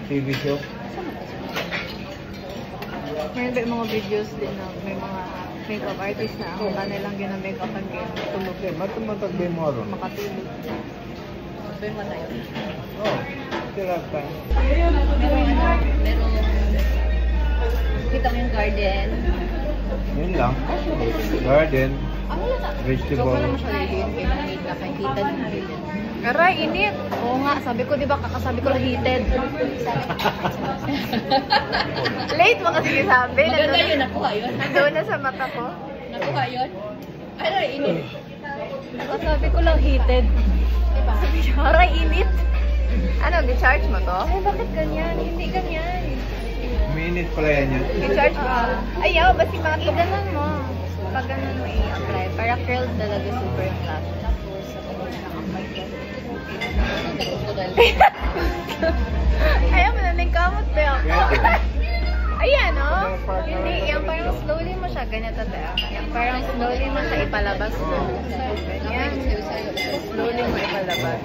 TV show. May mga videos din na may mga makeup artist na ang kanilang ginamake-up ang tulog. Matagay mo ron. Makatulog. Doon mo tayo. Oh, sila tayo. Merong kita mo yung garden. Yun lang. Garden. Ikaw Vegetable. pala mo siya liliin kaya maliit na kay heated na liliin. Aray, init! Oo nga, sabi ko, di ba kakasabi ko lang heated. Late mo kasi sabi. Maganda yun, nakuha yun. Nandoon na sa mata ko. Nakuha yun. Aray, init. Sabi ko lang heated. Sabi niya, aray, init! Ano, di-charge mo to? Ay, bakit ganyan? Hindi ganyan. Minute pala yan yun. I-charge mo. Ayaw, basta mga ganun mo. Pag ganun mo i-apply. Para curled talaga super yung lash. Tapos, ayaw mo na ng kamot ba ako? Ayan, oh. Hindi, yung parang slowly mo siya, ganyan tata. Yung parang slowly mo siya ipalabas mo. Ganyan. Slowly mo ipalabas.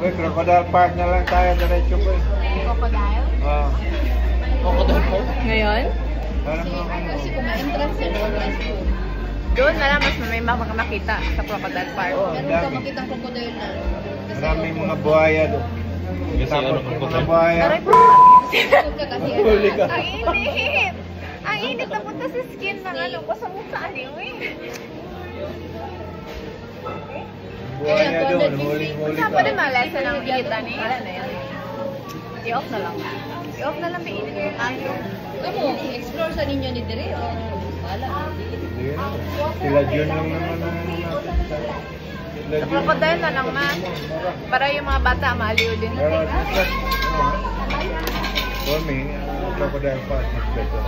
Uy, Crocodile Park na lang tayo. Diretso ko eh. Crocodile? Oo. Crocodile Park? Ngayon? Parang Kasi kung ma-entrance yan, always po. Doon na lang mas may makita sa Crocodile Park. Oo, Meron dami. ka makitang crocodile na. Maraming mga buhaya doon. Tapos mga buhaya. Aray po. Huwag ka kasi Huli ka. Ang init! Ang init na punta sa skin ng ano ko sa mukha niyo eh. Buhaya doon. Huli-huli Saan ka. pa rin malasa ng init ni? Wala na yan. I-off na lang. I-off na lang may init yung tayo. Kamu, explore sa ninyo ni Dere o wala? Yun. Sila Jun lang naman ang natin. Sila Sa Jun. Crocodile na lang ma. Para yung mga bata maaliw din Pero natin. for me, Crocodile Park is better.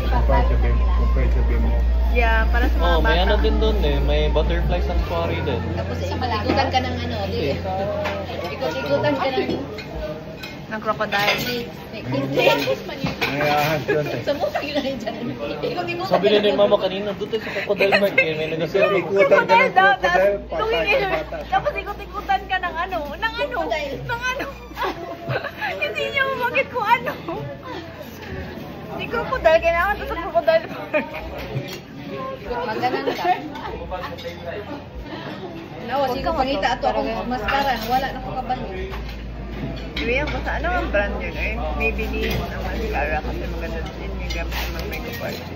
Compared sa Bimbo. Yeah, para sa mga Oh, may bata. ano din doon eh. May butterfly sanctuary din. Tapos ikot-ikutan ka ng ano, di? Ikot-ikutan ka ng... Ng crocodile. May ahas doon eh. Sa mukha yun na rin dyan. Ikot-ikutan Sabi ka na ng- din mama kanina, doon tayo sa Crocodile Park eh. May nagasiro. Ikutan ka ng daw, crocodile, tapos tumingin patay mo. ka bata. Tapos ikot-ikutan ka ng ano. Ng ano? Ng ano? Hindi niya mamakit kung ano. Hindi crocodile, kailangan to sa Crocodile Park. Maganan ka. Nawa, sige pangita ato akong mascara. Wala na ko kabalo. Iwiyan ko sa ano ang brand yun eh. Maybelline na mascara kasi maganda din yung gamit sa mga makeup artist.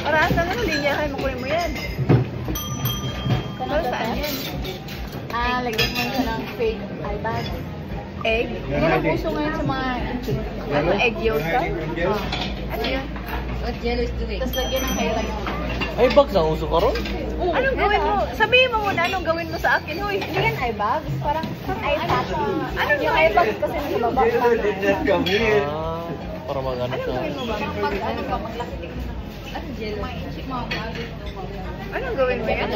Para saan ano linya kayo makunin mo yan? Para saan yan? Lagyan mo siya ng fake eyebag. Egg? Yan ang puso ngayon sa mga ano, egg yolk ka? Ano yun? What yellow is doing? Tapos lagyan ng highlight. Ay, bags ang uso ka ron? Anong gawin mo? Sabihin mo muna anong gawin mo sa akin. Hoy, hindi yan eyebags. Parang eye patch. Anong yung eyebags kasi nasa baba pa. Ah, para magano Anong siya. gawin mo ba? Pag ano ka maglaki. Ano yellow? Anong gawin mo yan?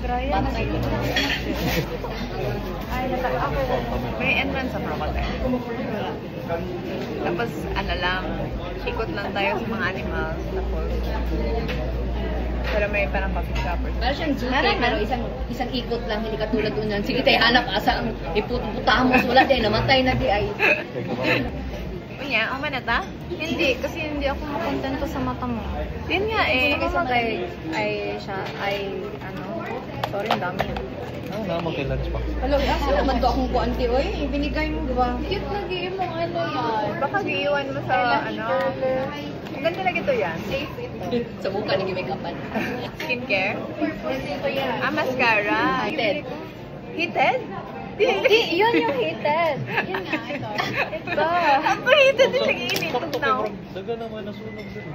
Brian. Ay, may entrance sa Crocodile. Tapos, ano lang, ikot lang tayo sa mga animals. Tapos, pero may parang public shoppers. Para siyang zoo pero isang ikot lang, hindi katulad unan. Sige tayo, hanap asa ang iputamos. Wala din, namatay na di ay. Kunya, na ta? Hindi, kasi hindi ako makontento sa mata mo. Yun nga eh. Kasi ano, sorry, ang dami yan. Ah, naman kay lunch box. Hello, asa naman to akong kuanti, oy. Binigay mo, di ba? Cute lagi mo, ano yan. Baka giiwan mo sa, ano. Ang ganda lagi to yan. Safe ito. Sa mukha ni make-upan. Skincare. Purpose ito yan. Mascara. Heated. Heated? Hindi, yun yung heated. Yun nga, ito. Ito. Ang heated din lagi init. Sakto kay bro. Daga naman nasunog din.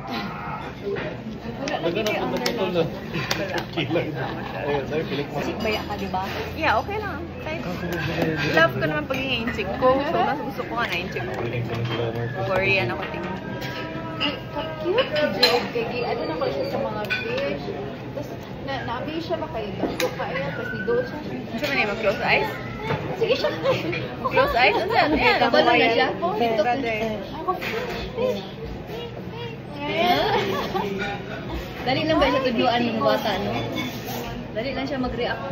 Daga na po naputol. Killer. Ayun, dahil pilik mo. Baya ka, di ba? Yeah, okay lang. Kahit love ko naman pagiging inchik ko. So, mas gusto ko nga na inchik ko. Korean ako tingin. Cute si Jade. Kaya ano naman siya sa mga fish. Tapos, na-abi siya ba kayo? Dako kayo. Tapos, nidoon siya. Ano sa manay mag-close eyes? Sige siya. Close eyes? Ano yan? Ayan. Kabalo na siya. Brother. Dali lang ba siya tudluan ng bata, no? Dali lang siya mag-react.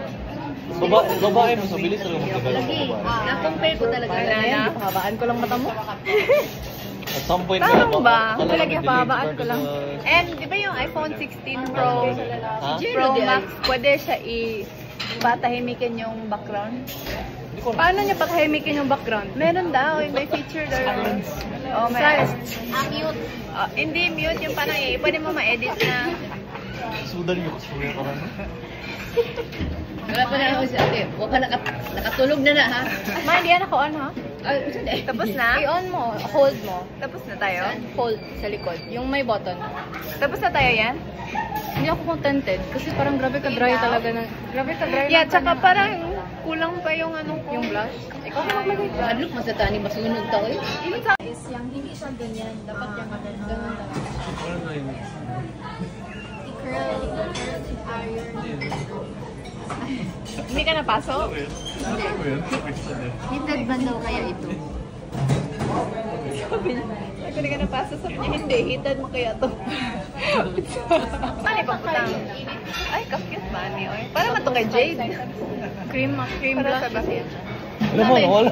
Babae mo, sa bilis talaga mag-develop Lagi. ng babae. Na-compare ko talaga. Wala. Pahabaan ko lang mata mo. At some point, Parang ba? akala Talaga, namin pahabaan delete ko lang. na- And di ba yung iPhone 16 Pro, Ha? Pro Max, pwede siya patahimikin yung background? Hindi ko Paano niya patahimikin yung background? Meron daw, may feature daw. Oh, may Mute. hindi mute yung parang pwede mo ma-edit na. sudan yung kusuya ka lang. Wala pa na ako si ate. Huwag ka nakatulog na ha. Ma, hindi yan ako on ha? Tapos na? I-on mo. Hold mo. Tapos na tayo? Hold sa likod. Yung may button. Tapos na tayo yan? Hindi ako contented. Kasi parang grabe ka dry talaga na. Grabe ka dry. Yeah, tsaka parang kulang pa yung ano ko. Yung blush. Ikaw na maglagay ka. Adlok mas na tani masunog tao eh. Even sa... Is yung hindi siya ganyan. Dapat yung ganun talaga. Ano na yun? I-curl. Iron. Hindi ka napasok? Hinted ba daw kaya ito? Sabi hindi ka napasok. Sabi niya, hindi. Hitad mo kaya to. Ano yung pagputang? Ay, kakit ba ni? Para man to kay Jade. Cream Para blush. sa bakit? Ano mo, nawala?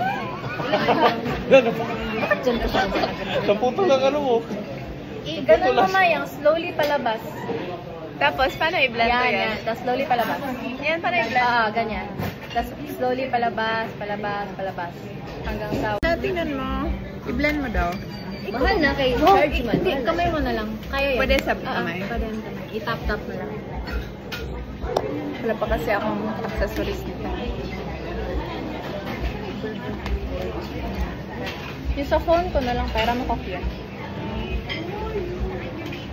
Bakit dyan ka siya? Sa puto lang ano mo. Ganun mo mayang, slowly palabas. Tapos, paano i-blend ko Yan, yan? yan. Tapos slowly palabas. Yan, paano i-blend? Ganyan. Tapos slowly palabas. Hanggang sa... Tingnan mo. I-blend mo daw. Mahal na kay charge man. Hindi, kamay mo na lang. Kaya yan. Pwede sa kamay? Pwede sa kamay. I-tap-tap na lang. Wala pa kasi akong accessories dito. Yung sa phone ko na lang, pera mo coffee yan.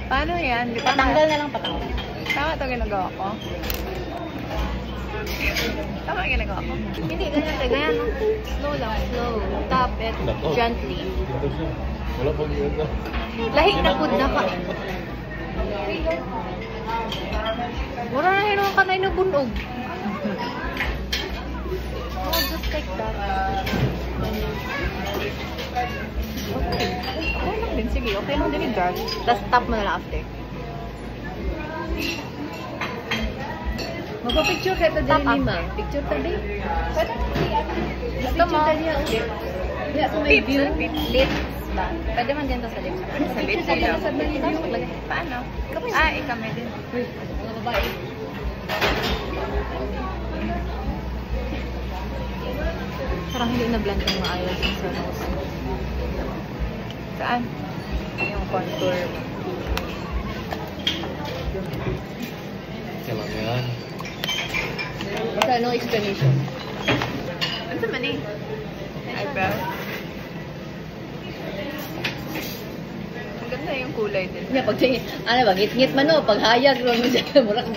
Paano yan? Di ba Patanggal na lang, patanggal. Tama ito ginagawa ko? Tama yung ginagawa ko? Hindi, ganyan tayo. Ganyan, no? Slow lang, slow. Tap it Nako. gently. Dito siya. Wala pang yun. Lahit na food na ka. Mura na hinuang ka na inubunog. Oh, just like that. Okay. Okay lang din. Sige, okay lang din yung dark. Tapos tap mo na lang after. Magpa-picture kayo ta din ni Ma. Picture ta din. Gusto mo? Kaya sa may view. Lips ba? Pwede man din to sa lips. Sa lips, Sa ikaw. sa lips. Maglagay. Paano? Ikamay din. Uy, mga babae. Parang hindi na-blend ng maayos yung sa nose. Saan? Yung contour. Kailangan yan. Basta no explanation. Ano man eh? Eyebrow. Ang ganda yung kulay din. Pag ano ba, ngit-ngit man o, pag hayag, ron mo siya, mura kang